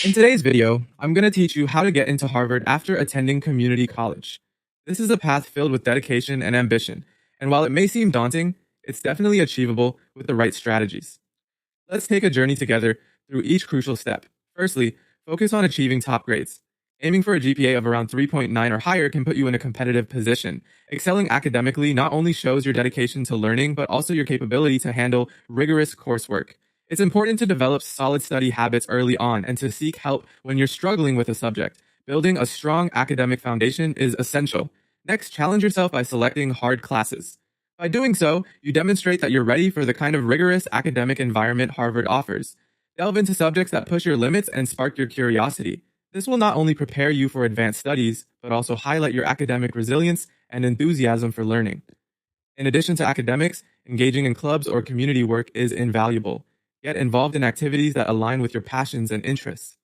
In today's video, I'm going to teach you how to get into Harvard after attending community college. This is a path filled with dedication and ambition, and while it may seem daunting, it's definitely achievable with the right strategies. Let's take a journey together through each crucial step. Firstly, focus on achieving top grades. Aiming for a GPA of around 3.9 or higher can put you in a competitive position. Excelling academically not only shows your dedication to learning, but also your capability to handle rigorous coursework. It's important to develop solid study habits early on and to seek help when you're struggling with a subject. Building a strong academic foundation is essential. Next, challenge yourself by selecting hard classes. By doing so, you demonstrate that you're ready for the kind of rigorous academic environment Harvard offers. Delve into subjects that push your limits and spark your curiosity. This will not only prepare you for advanced studies, but also highlight your academic resilience and enthusiasm for learning. In addition to academics, engaging in clubs or community work is invaluable. Get involved in activities that align with your passions and interests.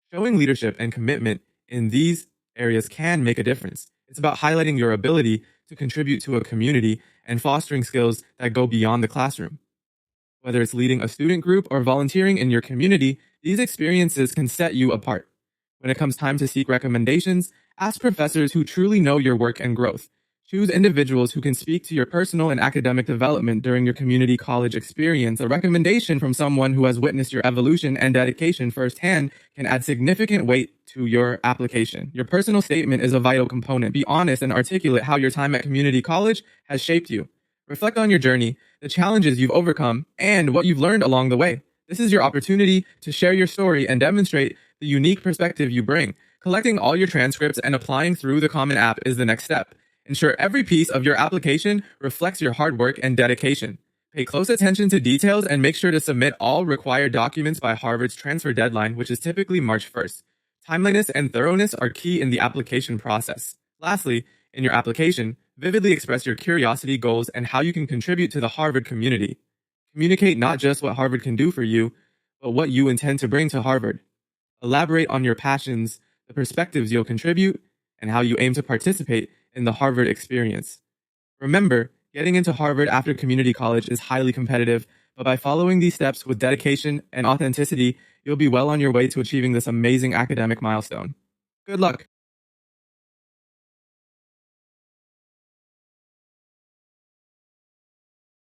Showing leadership and commitment in these areas can make a difference. It's about highlighting your ability to contribute to a community and fostering skills that go beyond the classroom. Whether it's leading a student group or volunteering in your community, these experiences can set you apart. When it comes time to seek recommendations, ask professors who truly know your work and growth. Choose individuals who can speak to your personal and academic development during your community college experience. A recommendation from someone who has witnessed your evolution and dedication firsthand can add significant weight to your application. Your personal statement is a vital component. Be honest and articulate how your time at community college has shaped you. Reflect on your journey, the challenges you've overcome, and what you've learned along the way. This is your opportunity to share your story and demonstrate the unique perspective you bring. Collecting all your transcripts and applying through the Common App is the next step. Ensure every piece of your application reflects your hard work and dedication. Pay close attention to details and make sure to submit all required documents by Harvard's transfer deadline, which is typically March 1st. Timeliness and thoroughness are key in the application process. Lastly, in your application, vividly express your curiosity, goals, and how you can contribute to the Harvard community. Communicate not just what Harvard can do for you, but what you intend to bring to Harvard. Elaborate on your passions, the perspectives you'll contribute, and how you aim to participate in the Harvard experience. Remember, getting into Harvard after community college is highly competitive, but by following these steps with dedication and authenticity, you'll be well on your way to achieving this amazing academic milestone. Good luck!